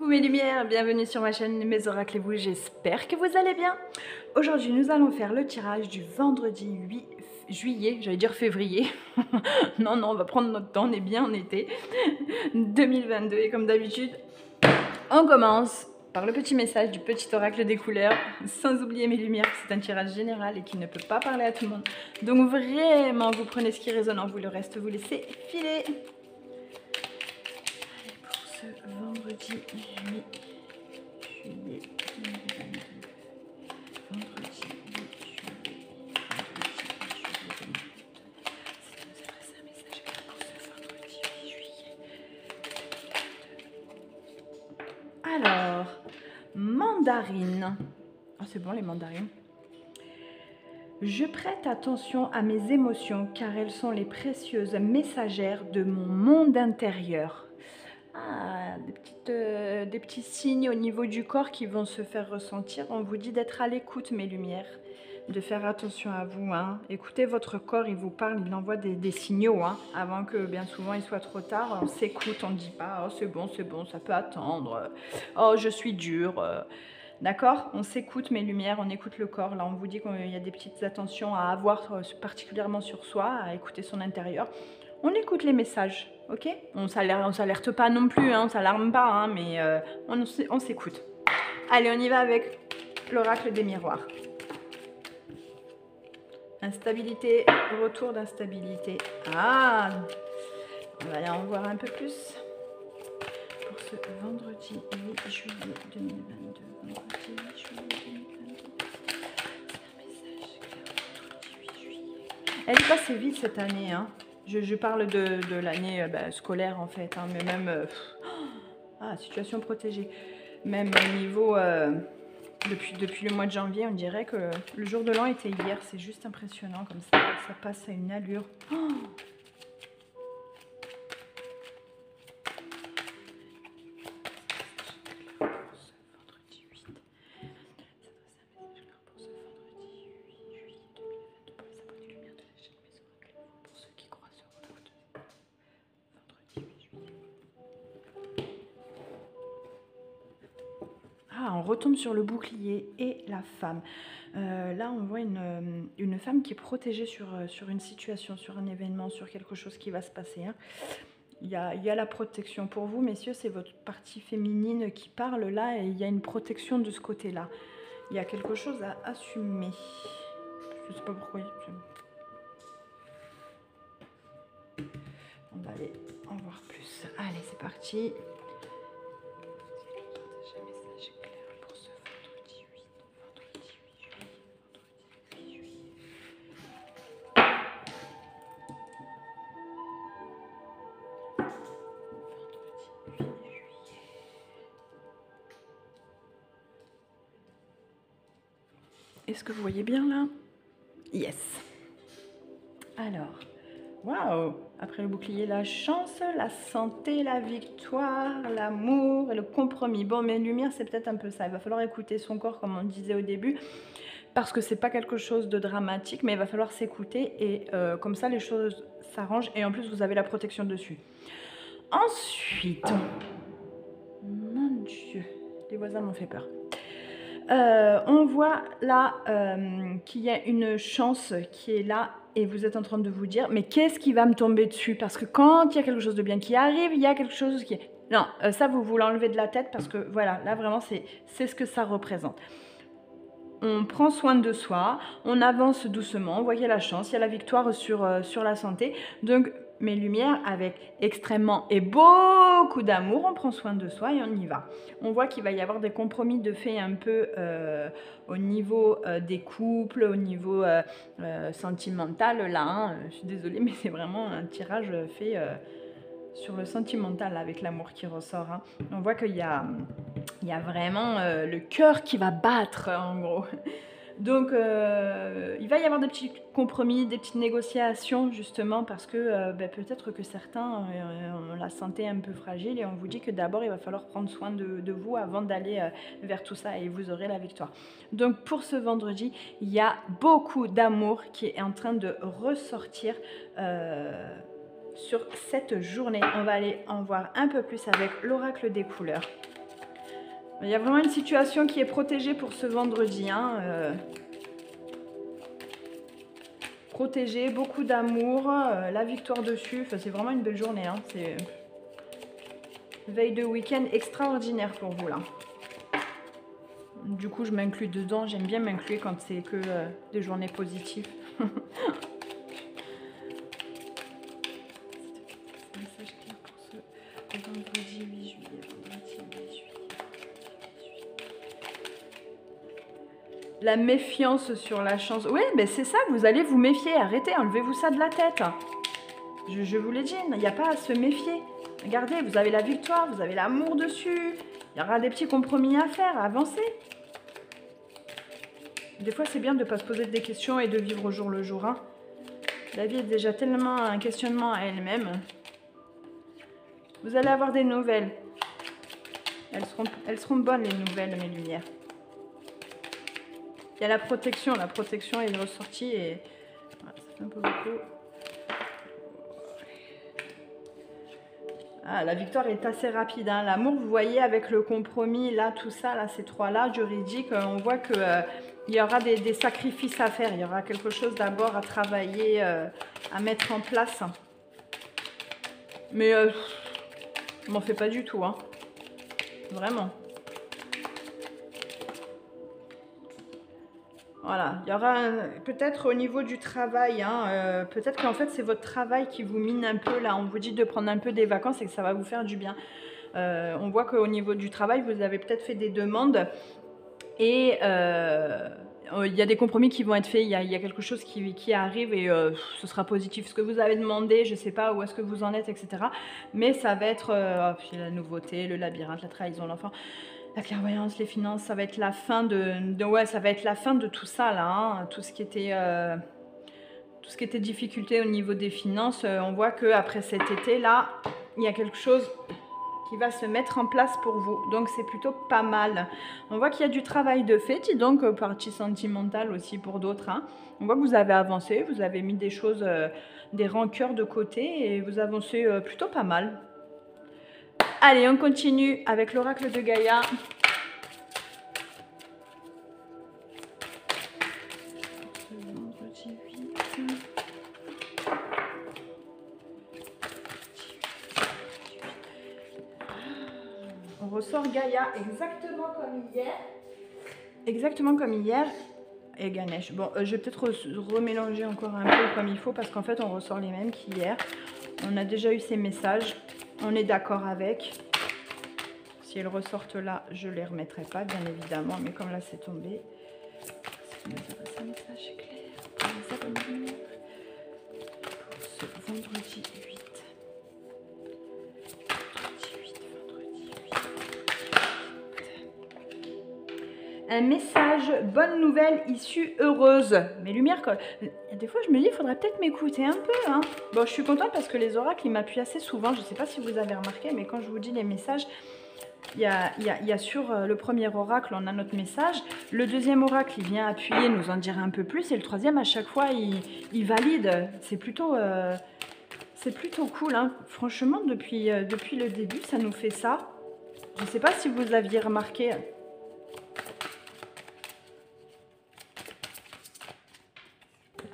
Coucou mes lumières, bienvenue sur ma chaîne Mes Oracles et vous, j'espère que vous allez bien. Aujourd'hui nous allons faire le tirage du vendredi 8 juillet, j'allais dire février. Non, on va prendre notre temps, on est bien en été 2022 et comme d'habitude, on commence par le petit message du petit oracle des couleurs, sans oublier mes lumières, c'est un tirage général et qui ne peut pas parler à tout le monde. Donc vraiment, vous prenez ce qui résonne en vous, le reste vous laissez filer. Ce vendredi 8 juillet 2022. Vendredi 8 juillet. C'est nous adresser un message clair pour ce vendredi 8 juillet 2022. Alors, mandarine. Oh, c'est bon les mandarines. Je prête attention à mes émotions car elles sont les précieuses messagères de mon monde intérieur. Ah, des petits signes au niveau du corps qui vont se faire ressentir. On vous dit d'être à l'écoute, mes lumières, de faire attention à vous. Hein. Écoutez votre corps, il vous parle, il envoie des signaux. Hein, avant que bien souvent il soit trop tard, on s'écoute, on ne dit pas « Oh, c'est bon, ça peut attendre. Oh, je suis dur. » D'accord? On s'écoute, mes lumières, on écoute le corps. Là, on vous dit qu'il y a des petites attentions à avoir, particulièrement sur soi, à écouter son intérieur. On écoute les messages, ok? On s'alerte pas non plus, hein, on s'alarme pas, hein, mais on s'écoute. Allez, on y va avec l'oracle des miroirs. Instabilité, retour d'instabilité. Ah! On va aller en voir un peu plus pour ce vendredi 8 juillet 2022. Vendredi 8 juillet 2022. C'est un message vendredi 8 juillet. Elle est passée vite cette année, hein. Je parle de l'année scolaire en fait, hein, mais même situation protégée. Même au niveau depuis le mois de janvier, on dirait que le jour de l'an était hier. C'est juste impressionnant comme ça passe à une allure. Oh, on retombe sur le bouclier et la femme. Là, on voit une femme qui est protégée sur une situation, sur un événement, sur quelque chose qui va se passer. Hein. Il y a la protection pour vous, messieurs, c'est votre partie féminine qui parle là et il y a une protection de ce côté-là. Il y a quelque chose à assumer. Je ne sais pas pourquoi. On va aller en voir plus. Allez, c'est parti. Est-ce que vous voyez bien là? Yes. Alors, waouh! Après le bouclier, la chance, la santé, la victoire, l'amour et le compromis. Bon, mes lumières, c'est peut-être un peu ça. Il va falloir écouter son corps, comme on disait au début, parce que c'est pas quelque chose de dramatique, mais il va falloir s'écouter et comme ça, les choses s'arrangent et en plus, vous avez la protection dessus. Ensuite, mon Dieu, les voisins m'ont fait peur. On voit là qu'il y a une chance qui est là et vous êtes en train de vous dire mais qu'est-ce qui va me tomber dessus? Parce que quand il y a quelque chose de bien qui arrive, il y a quelque chose qui est... Non, ça vous l'enlevez de la tête parce que voilà, là vraiment c'est ce que ça représente. On prend soin de soi, on avance doucement, vous voyez la chance, il y a la victoire sur la santé. Donc mes lumières avec extrêmement et beaucoup d'amour, on prend soin de soi et on y va. On voit qu'il va y avoir des compromis de fait un peu au niveau des couples, au niveau sentimental là, hein. Je suis désolée mais c'est vraiment un tirage fait sur le sentimental avec l'amour qui ressort. Hein. On voit qu'il y a vraiment le cœur qui va battre en gros. Donc il va y avoir des petits compromis, des petites négociations justement parce que peut-être que certains ont la santé un peu fragile et on vous dit que d'abord il va falloir prendre soin de vous avant d'aller vers tout ça et vous aurez la victoire. Donc pour ce vendredi, il y a beaucoup d'amour qui est en train de ressortir sur cette journée. On va aller en voir un peu plus avec l'oracle des couleurs. Il y a vraiment une situation qui est protégée pour ce vendredi. Hein, protégée, beaucoup d'amour, la victoire dessus. Enfin, c'est vraiment une belle journée. Hein, c'est veille de week-end extraordinaire pour vous là. Du coup, je m'inclus dedans. J'aime bien m'inclure quand c'est que des journées positives. Message clair pour ce vendredi 8 juillet. La méfiance sur la chance. Oui, mais c'est ça, vous allez vous méfier. Arrêtez, enlevez-vous ça de la tête. Je vous l'ai dit, il n'y a pas à se méfier. Regardez, vous avez la victoire, vous avez l'amour dessus. Il y aura des petits compromis à faire, à avancer. Des fois, c'est bien de ne pas se poser des questions et de vivre au jour le jour. Hein. La vie est déjà tellement un questionnement à elle-même. Vous allez avoir des nouvelles. Elles seront bonnes, les nouvelles, mes lumières. Il y a la protection est ressortie et voilà, ça fait un peu beaucoup. Ah, la victoire est assez rapide. Hein. L'amour, vous voyez, avec le compromis, là, tout ça, là, ces trois-là, juridiques, on voit que il y aura des sacrifices à faire. Il y aura quelque chose d'abord à travailler, à mettre en place. Mais je m'en fais pas du tout. Hein. Vraiment. Voilà, il y aura peut-être au niveau du travail, hein, peut-être qu'en fait c'est votre travail qui vous mine un peu là, on vous dit de prendre un peu des vacances et que ça va vous faire du bien. On voit qu'au niveau du travail, vous avez peut-être fait des demandes et il y a des compromis qui vont être faits, il y a quelque chose qui arrive et ce sera positif. Ce que vous avez demandé, je ne sais pas où est-ce que vous en êtes, etc. Mais ça va être puis la nouveauté, le labyrinthe, la trahison, l'enfant. La clairvoyance, les finances, ça va être la fin ouais, ça va être la fin de tout ça là, hein, tout ce qui était difficulté au niveau des finances. On voit que après cet été là, il y a quelque chose qui va se mettre en place pour vous. Donc c'est plutôt pas mal. On voit qu'il y a du travail de fait, et donc partie sentimentale aussi pour d'autres. Hein. On voit que vous avez avancé, vous avez mis des choses, des rancœurs de côté et vous avancez plutôt pas mal. Allez, on continue avec l'oracle de Gaïa. On ressort Gaïa exactement comme hier. Exactement comme hier. Et Ganesh. Bon, je vais peut-être remélanger encore un peu comme il faut parce qu'en fait, on ressort les mêmes qu'hier. On a déjà eu ces messages. On est d'accord avec. Si elles ressortent là, je ne les remettrai pas, bien évidemment. Mais comme là, c'est tombé. Un message clair pour les abonnés. Pour ce vendredi 8. Un message, bonne nouvelle, issue heureuse. Mes lumières, des fois je me dis, il faudrait peut-être m'écouter un peu. Hein. Bon, je suis contente parce que les oracles, ils m'appuient assez souvent. Je ne sais pas si vous avez remarqué, mais quand je vous dis les messages, il y a sur le premier oracle, on a notre message. Le deuxième oracle, il vient appuyer, nous en dire un peu plus. Et le troisième, à chaque fois, il valide. C'est plutôt cool. Hein. Franchement, depuis le début, ça nous fait ça. Je ne sais pas si vous aviez remarqué.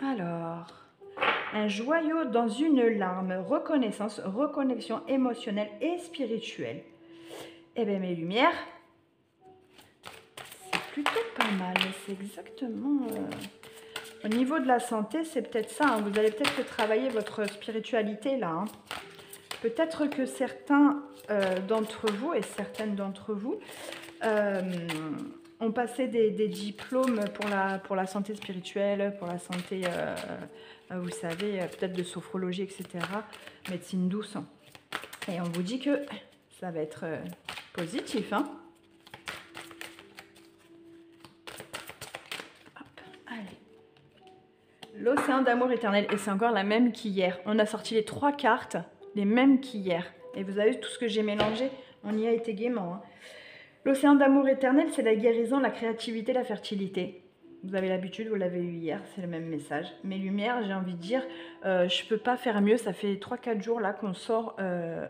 Alors, un joyau dans une larme, reconnaissance, reconnexion émotionnelle et spirituelle. Eh bien, mes lumières, c'est plutôt pas mal. C'est exactement... Au niveau de la santé, c'est peut-être ça. Hein. Vous allez peut-être travailler votre spiritualité là. Hein. Peut-être que certains d'entre vous et certaines d'entre vous ont passé des diplômes pour la santé spirituelle, pour la santé, vous savez, peut-être de sophrologie, etc. Médecine douce. Et on vous dit que ça va être positif. Hein. Hop, allez. L'océan d'amour éternel. Et c'est encore la même qu'hier. On a sorti les 3 cartes, les mêmes qu'hier. Et vous avez vu tout ce que j'ai mélangé, on y a été gaiement. Hein. L'océan d'amour éternel, c'est la guérison, la créativité, la fertilité. Vous avez l'habitude, vous l'avez eu hier, c'est le même message. Mes lumières, j'ai envie de dire, je peux pas faire mieux. Ça fait 3-4 jours là qu'on sort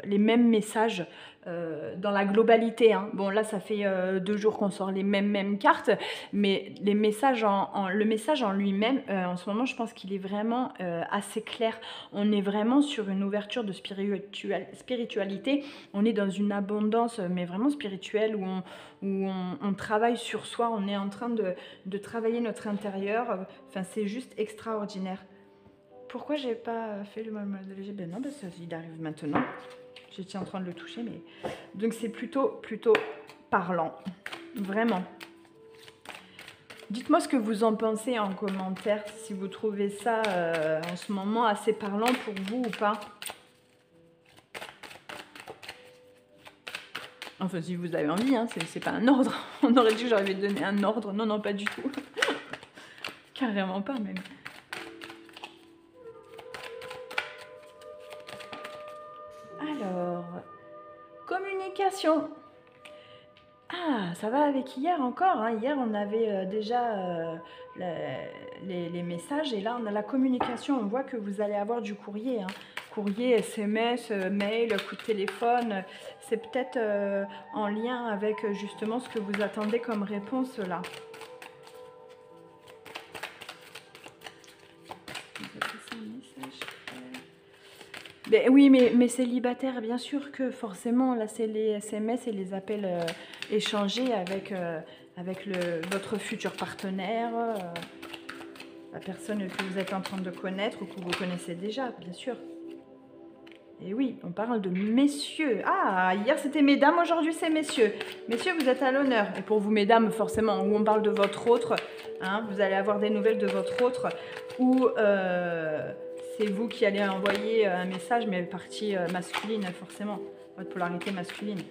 les mêmes messages dans la globalité. Hein. Bon, là, ça fait 2 jours qu'on sort les mêmes cartes, mais les messages le message en lui-même, en ce moment, je pense qu'il est vraiment assez clair. On est vraiment sur une ouverture de spiritualité. On est dans une abondance, mais vraiment spirituelle, où on travaille sur soi. On est en train de travailler notre intérieur. Enfin, c'est juste extraordinaire. Pourquoi j'ai pas fait le mal de léger? Ben non, parce qu'il arrive maintenant. J'étais en train de le toucher, mais... Donc c'est plutôt parlant. Vraiment. Dites-moi ce que vous en pensez en commentaire, si vous trouvez ça en ce moment assez parlant pour vous ou pas. Enfin, si vous avez envie, hein, c'est pas un ordre. On aurait dit que j'aurais donné un ordre. Non, non, pas du tout. Carrément pas, même. Alors, communication. Ah, ça va avec hier encore. Hein. Hier, on avait déjà les messages et là, on a la communication. On voit que vous allez avoir du courrier. Hein. Courrier, SMS, mail, coup de téléphone. C'est peut-être en lien avec justement ce que vous attendez comme réponse là. Ben oui, mais célibataire, bien sûr que forcément, là, c'est les SMS et les appels échangés avec, votre futur partenaire, la personne que vous êtes en train de connaître ou que vous connaissez déjà, bien sûr. Et oui, on parle de messieurs. Ah, hier c'était mesdames, aujourd'hui c'est messieurs. Messieurs, vous êtes à l'honneur. Et pour vous, mesdames, forcément, où on parle de votre autre, hein, vous allez avoir des nouvelles de votre autre, ou c'est vous qui allez envoyer un message, mais partie masculine, forcément, votre polarité masculine.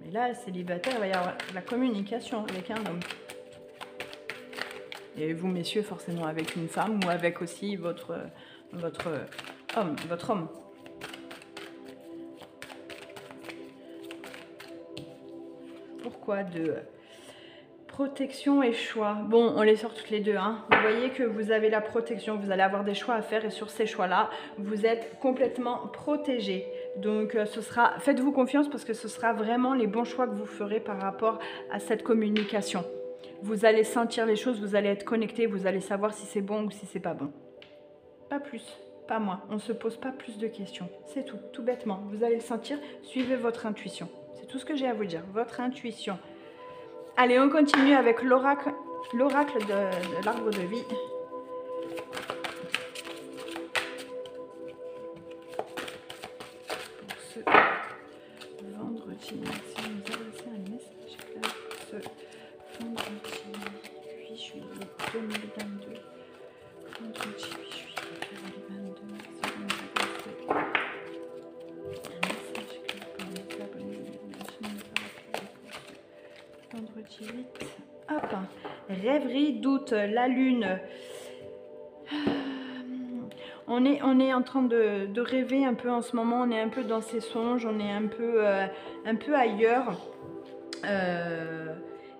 Mais là, célibataire, il va y avoir la communication avec un homme. Et vous, messieurs, forcément avec une femme ou avec aussi votre homme. Pourquoi de protection et choix? Bon, on les sort toutes les deux. Hein. Vous voyez que vous avez la protection, vous allez avoir des choix à faire et sur ces choix-là, vous êtes complètement protégé. Donc, faites-vous confiance parce que ce sera vraiment les bons choix que vous ferez par rapport à cette communication. Vous allez sentir les choses, vous allez être connecté, vous allez savoir si c'est bon ou si c'est pas bon. Pas plus, pas moins. On ne se pose pas plus de questions. C'est tout bêtement. Vous allez le sentir, suivez votre intuition. C'est tout ce que j'ai à vous dire, votre intuition. Allez, on continue avec l'oracle de l'arbre de vie. Pour ce vendredi, si vous avez laissé un message là, ce vendredi 8 juillet 2022. Vendredi 8 juillet 2022. Si vous avez laissé un message clair pour les abonnés, vendredi 8. Hop, rêverie, doute, la lune. On est en train de rêver un peu en ce moment, on est un peu dans ses songes, on est un peu ailleurs.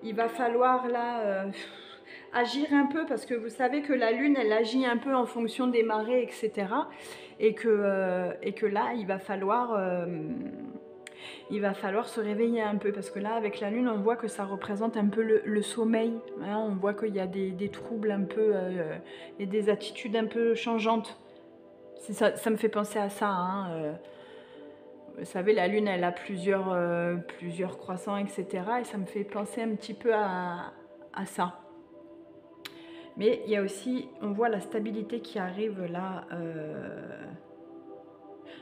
Il va falloir là agir un peu parce que vous savez que la lune, elle agit un peu en fonction des marées, etc. Et que là, il va falloir se réveiller un peu parce que là, avec la lune, on voit que ça représente un peu le sommeil. Hein, on voit qu'il y a des troubles un peu et des attitudes un peu changeantes. Ça me fait penser à ça. Hein, vous savez, la lune, elle a plusieurs croissants, etc. Et ça me fait penser un petit peu à ça. Mais il y a aussi, on voit la stabilité qui arrive là.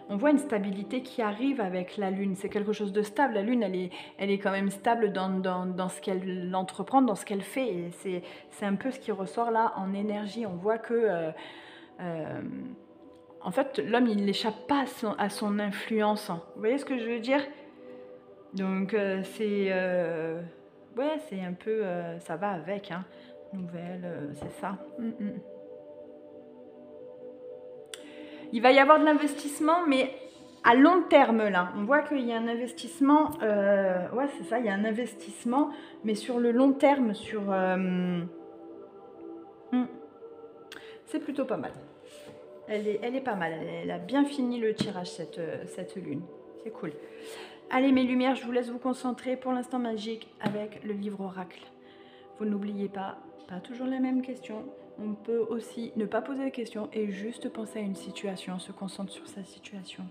On voit une stabilité qui arrive avec la lune. C'est quelque chose de stable. La lune, elle est quand même stable dans ce qu'elle entreprend, dans ce qu'elle fait. Et c'est un peu ce qui ressort là en énergie. On voit que... en fait, l'homme, il n'échappe pas à son influence. Vous voyez ce que je veux dire? Donc, ouais, c'est un peu... ça va avec, hein. Nouvelle, c'est ça. Il va y avoir de l'investissement, mais à long terme là. On voit qu'il y a un investissement, ouais c'est ça, il y a un investissement, mais sur le long terme, sur... c'est plutôt pas mal. Elle est pas mal, elle a bien fini le tirage cette lune, c'est cool. Allez mes lumières, je vous laisse vous concentrer pour l'instant magique avec le livre oracle. Vous n'oubliez pas toujours la même question. On peut aussi ne pas poser de questions et juste penser à une situation, on se concentre sur sa situation.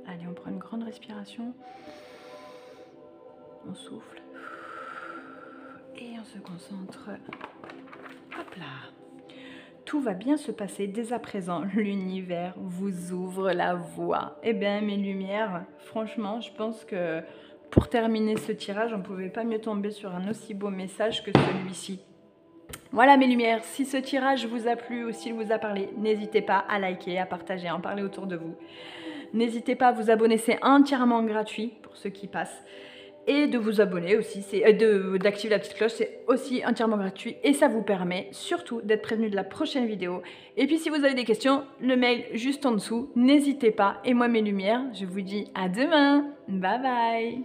Allez, on prend une grande respiration. On souffle. Et on se concentre. Hop là. Tout va bien se passer dès à présent. L'univers vous ouvre la voie. Eh bien, mes lumières, franchement, je pense que pour terminer ce tirage, on ne pouvait pas mieux tomber sur un aussi beau message que celui-ci. Voilà mes lumières, si ce tirage vous a plu ou s'il vous a parlé, n'hésitez pas à liker, à partager, à en parler autour de vous. N'hésitez pas à vous abonner, c'est entièrement gratuit pour ceux qui passent. Et de vous abonner aussi, d'activer la petite cloche, c'est aussi entièrement gratuit. Et ça vous permet surtout d'être prévenu de la prochaine vidéo. Et puis si vous avez des questions, le mail juste en dessous, n'hésitez pas. Et moi mes lumières, je vous dis à demain. Bye bye.